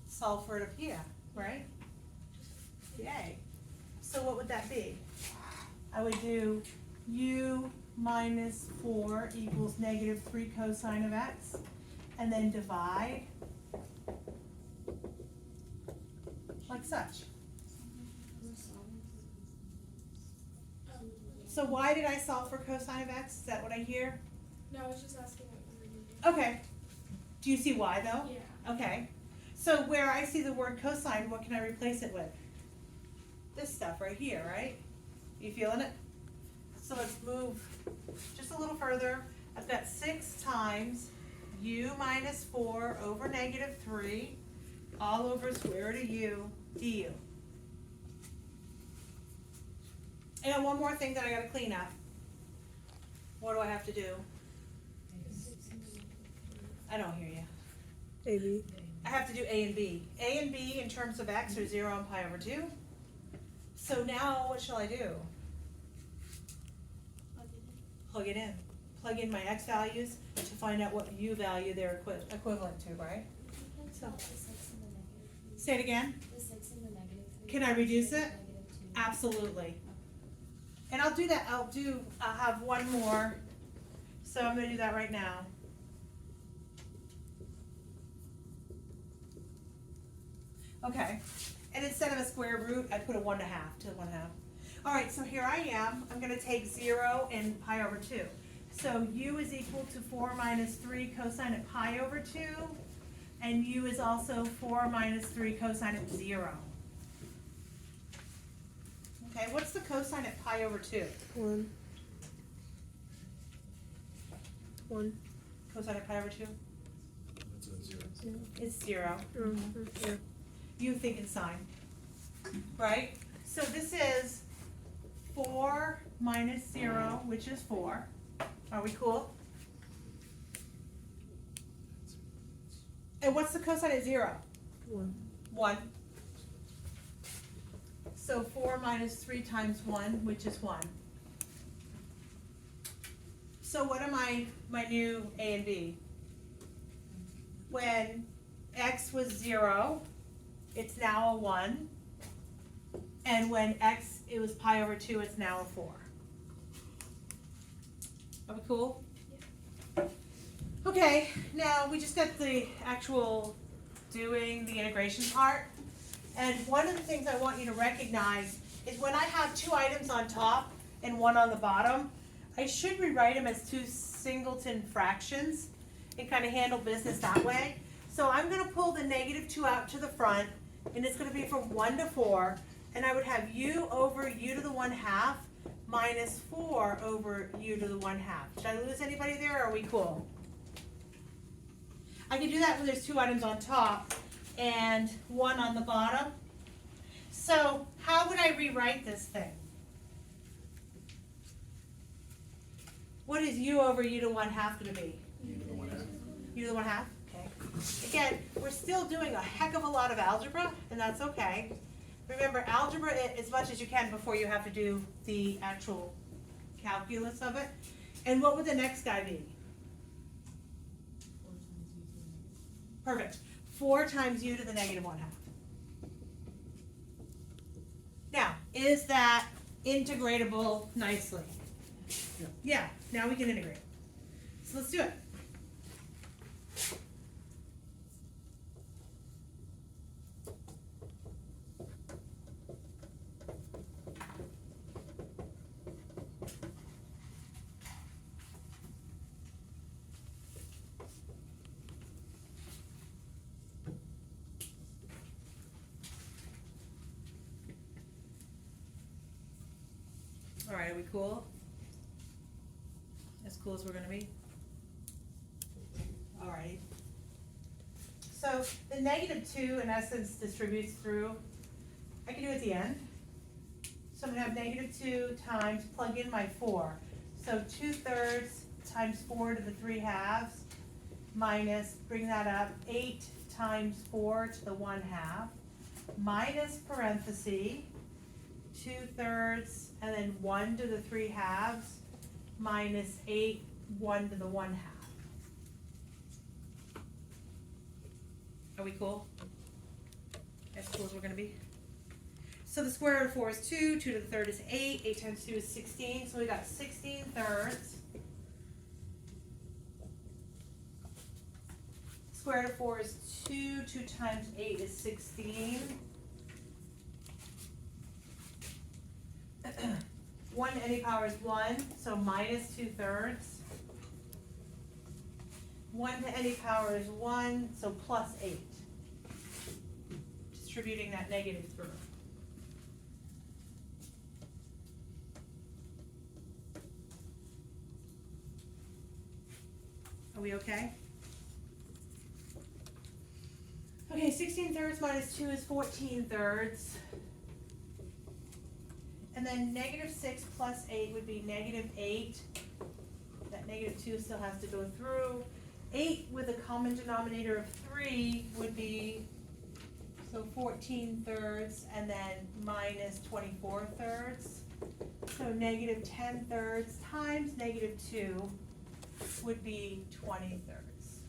solve for it up here, right? Yay. So what would that be? I would do u minus 4 equals negative 3 cosine of x, and then divide like such. So why did I solve for cosine of x? Is that what I hear? No, I was just asking what you were doing. Okay. Do you see why though? Yeah. Okay. So where I see the word cosine, what can I replace it with? This stuff right here, right? You feeling it? So let's move just a little further. I've got 6 times u minus 4 over negative 3 all over square root of u du. And one more thing that I gotta clean up. What do I have to do? I don't hear you. Maybe. I have to do A and B. A and B in terms of x are 0 and pi over 2. So now what shall I do? Plug it in. Plug in my x values to find out what u value they're equivalent to, right? So, say it again. The 6 and the negative 3. Can I reduce it? Negative 2. Absolutely. And I'll do that. I'll have one more. So I'm going to do that right now. Okay. And instead of a square root, I put a 1/2 to the 1/2. All right, so here I am. I'm going to take 0 and pi over 2. So u is equal to 4 minus 3 cosine of pi over 2. And u is also 4 minus 3 cosine of 0. Okay, what's the cosine of pi over 2? 1. 1. Cosine of pi over 2? That's a 0. It's 0. Yeah. You think in sine, right? So this is 4 minus 0, which is 4. Are we cool? And what's the cosine of 0? 1. 1. So 4 minus 3 times 1, which is 1. So what am my new A and B? When x was 0, it's now a 1. And when it was pi over 2, it's now a 4. Are we cool? Yeah. Okay, now we just got the actual doing the integration part. And one of the things I want you to recognize is when I have 2 items on top and 1 on the bottom, I should rewrite them as 2 singleton fractions and kind of handle business that way. So I'm going to pull the negative 2 out to the front, and it's going to be from 1 to 4, and I would have u over u to the 1/2 minus 4 over u to the 1/2. Did I lose anybody there, or are we cool? I can do that when there's 2 items on top and 1 on the bottom. So how would I rewrite this thing? What is u over u to 1/2 going to be? U to the 1/2. U to the 1/2? Okay. Again, we're still doing a heck of a lot of algebra, and that's okay. Remember, algebra as much as you can before you have to do the actual calculus of it. And what would the next guy be? Perfect. 4 times u to the negative 1/2. Now, is that integratable nicely? Yeah, now we can integrate. So let's do it. All right, are we cool? As cool as we're gonna be? All right. So the negative 2 in essence distributes through. I can do it at the end. So I'm gonna have negative 2 times, plug in my 4. So 2/3 times 4 to the 3/2 minus, bring that up, 8 times 4 to the 1/2 minus parenthesis, 2/3 and then 1 to the 3/2 minus 8, 1 to the 1/2. Are we cool? as cool as we're gonna be. So the square root of 4 is 2, 2 to the third is 8, 8 times 2 is 16, so we got 16 thirds. Square root of 4 is 2, 2 times 8 is 16. 1 to any power is 1, so minus 2 thirds. 1 to any power is 1, so plus 8. Distributing that negative through. Are we okay? Okay, 16 thirds minus 2 is 14 thirds. And then negative 6 plus 8 would be negative 8. That negative 2 still has to go through. 8 with a common denominator of 3 would be, so 14 thirds, and then minus 24 thirds. So negative 10 thirds times negative 2 would be 20 thirds.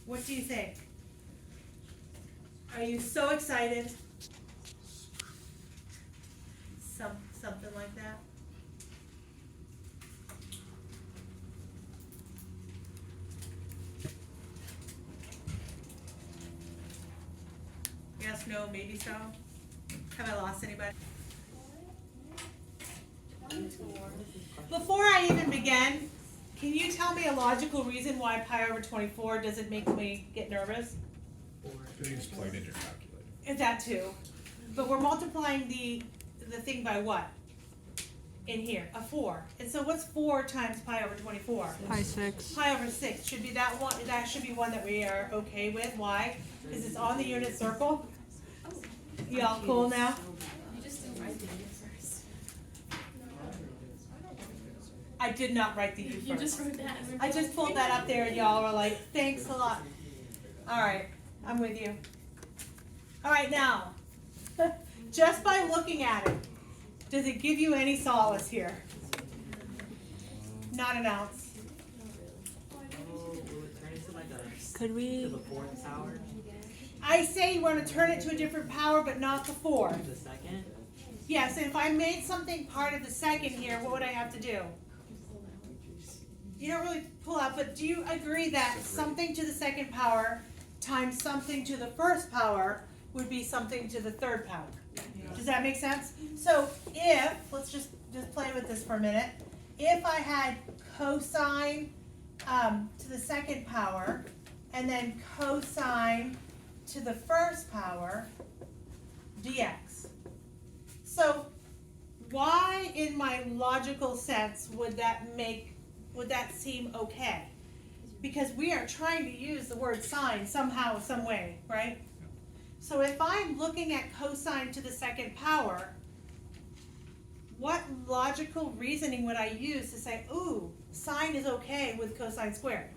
What do you think? Are you so excited? Something like that? Yes, no, maybe so? Have I lost anybody? Before I even begin, can you tell me a logical reason why pi over 24 doesn't make me get nervous? Because you just plug it in your calculator. Is that too? But we're multiplying the thing by what? In here, a 4. And so what's 4 times pi over 24? Pi 6. Pi over 6 should be that one. That should be one that we are okay with. Why? Because it's on the unit circle. Y'all cool now? You just didn't write the U first. I did not write the U first. You just wrote that. And I just pulled that up there and y'all were like, thanks a lot. All right, I'm with you. All right, now, just by looking at it, does it give you any solace here? Not an ounce. Oh, will it turn into like a, Could to we? the fourth power? I say you want to turn it to a different power, but not the 4. The second? Yes, and if I made something part of the second here, what would I have to do? You don't really pull out, but do you agree that something to the second power times something to the first power would be something to the third power? Does that make sense? So if, let's just play with this for a minute. If I had cosine to the second power and then cosine to the first power dx. So why in my logical sense would that seem okay? Because we are trying to use the word sine somehow, some way, right? So if I'm looking at cosine to the second power, what logical reasoning would I use to say, ooh, sine is okay with cosine squared?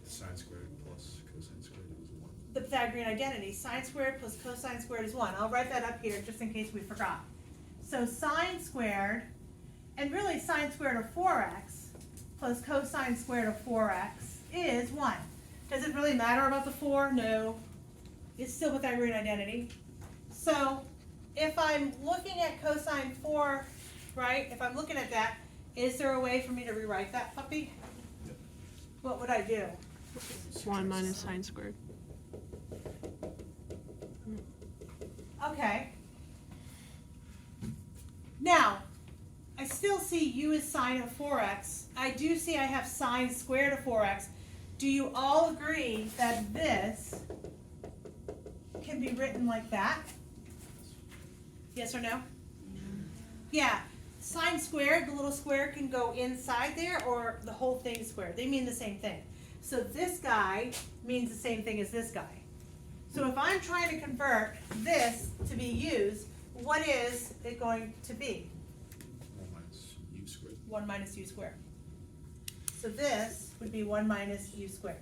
Sine squared plus cosine squared is 1. The Pythagorean identity, sine squared plus cosine squared is 1. I'll write that up here just in case we forgot. So sine squared, and really sine squared of 4x plus cosine squared of 4x is 1. Does it really matter about the 4? No. It's still Pythagorean identity. So if I'm looking at cosine 4, right, if I'm looking at that, is there a way for me to rewrite that puppy? Yep. What would I do? 1 minus sine squared. Okay. Now, I still see u is sine of 4x. I do see I have sine squared of 4x. Do you all agree that this can be written like that? Yes or no? Yeah. Sine squared, the little square can go inside there, or the whole thing squared. They mean the same thing. So this guy means the same thing as this guy. So if I'm trying to convert this to be u's, what is it going to be? 1 minus u squared. 1 minus u squared. So this would be 1 minus u squared.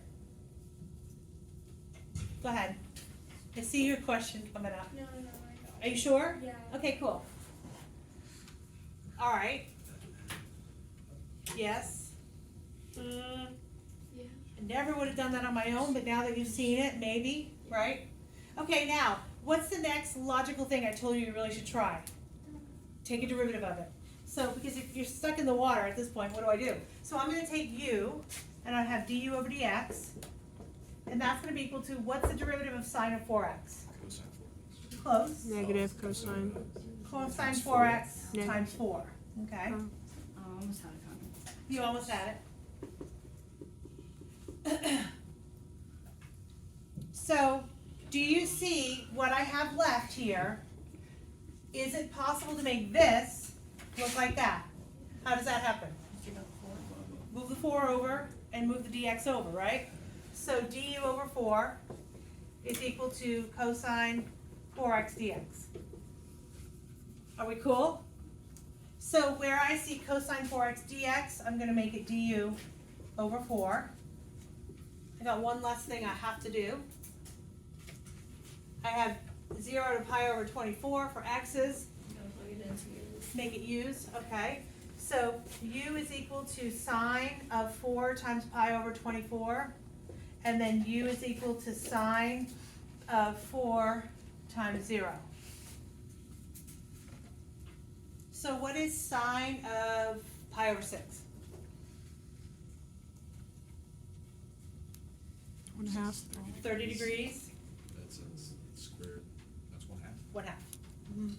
Go ahead. I see your question coming up. No, I got Are you sure? it. Yeah. Okay, cool. All right. Yes. Yeah. Never would have done that on my own, but now that you've seen it, maybe, right? Okay, now, what's the next logical thing I told you really should try? Take a derivative of it. So, because if you're stuck in the water at this point, what do? So I'm gonna take u, and I have du over dx, and that's gonna be equal to, what's the derivative of sine of 4x? Cosine 4x. Close. Negative cosine. Cosine 4x Neg- times 4, okay? Oh. Almost had it, Connie. You almost had it. So, do you see what I have left here? Is it possible to make this look like that? How does that happen? Move the 4 over and move the dx over, right? So du over 4 is equal to cosine 4x dx. Are we cool? So where I see cosine 4x dx, I'm going to make it du over 4. I got one last thing I have to do. I have 0 to pi over 24 for x's. Make it u's, okay. So u is equal to sine of 4 times pi over 24. And then u is equal to sine of 4 times 0. So what is sine of pi over 6? 1/2. 30 degrees, That's squared, that's 1/2. 1/2.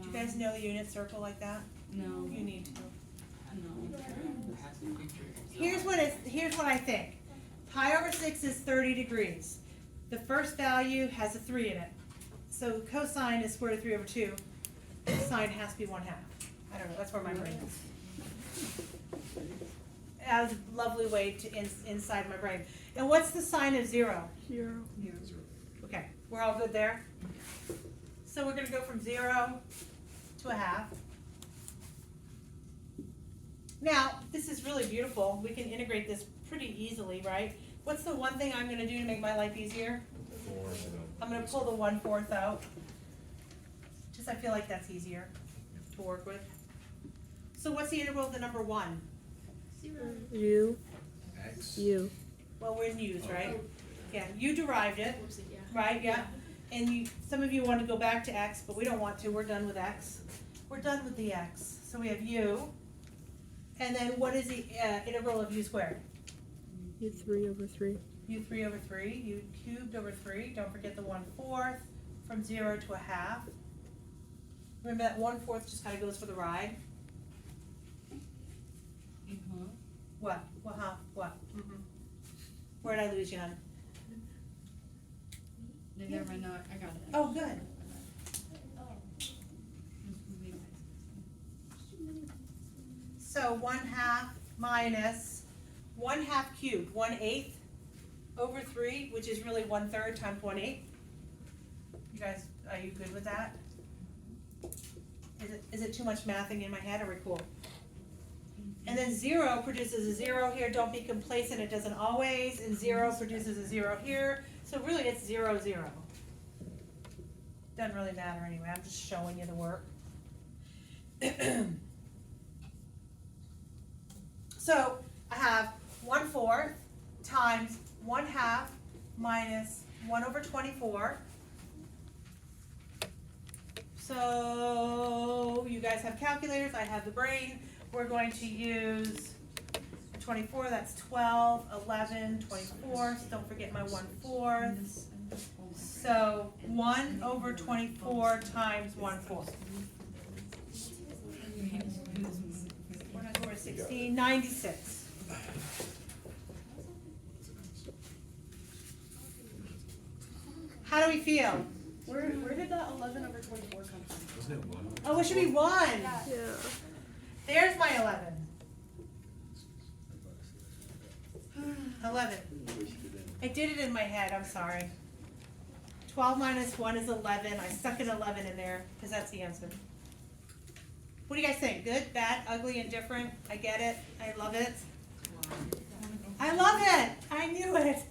Do you guys know the unit circle like that? No. You need to. No. Here's what I think. Pi over 6 is 30 degrees. The first value has a 3 in it. So cosine is square root of 3 over 2. Sine has to be 1/2. I don't know, that's where my brain is. That was a lovely way to inside my brain. And what's the sine of 0? 0. Okay, we're all good there? So we're gonna go from 0 to 1/2. Now, this is really beautiful. We can integrate this pretty easily, right? What's the one thing I'm gonna do to make my life easier? 4, I'm gonna pull the 1/4 out. Just I feel like that's easier to work with. So what's the integral of the number 1? U. x. U. Well, we're in U's, right? Yeah, you derived it, Whoopsie, yeah. right? Yeah. And you, some of you want to go back to x, but we don't want to. We're done with x. We're done with the x. So we have u. And then what is the integral of u squared? U3 over 3. u3 over 3, u cubed over 3. Don't forget the 1/4 from 0 to 1/2. Remember that 1/4 just kind of goes for the ride. What? What? Mm-hmm. Where did I lose you, hon? Never mind, no, I got it. Oh, good. So 1/2 minus 1/2 cubed, 1/8 over 3, which is really 1/3 times 1/8. You guys, are you good with that? Is it too much mathing in my head? Are we cool? And then 0 produces a 0 here. Don't be complacent. It doesn't always. And 0 produces a 0 here. So really it's 0, 0. Doesn't really matter anyway. I'm just showing you the work. So I have 1/4 times 1/2 minus 1 over 24. So you guys have calculators. I have the brain. We're going to use 24. That's 12, 11, 24. So don't forget my 1/4. So 1 over 24 times 1/4. 1 over 16, 96. How do we feel? Where did that 11 over 24 come from? Wasn't it 1? Oh, it should be 1. Yeah. There's my 11. 11. I did it in my head, I'm sorry. 12 minus 1 is 11. I stuck an 11 in there because that's the answer. What do you guys think? Good, bad, ugly, indifferent? I get it. I love it. I love it. I knew it.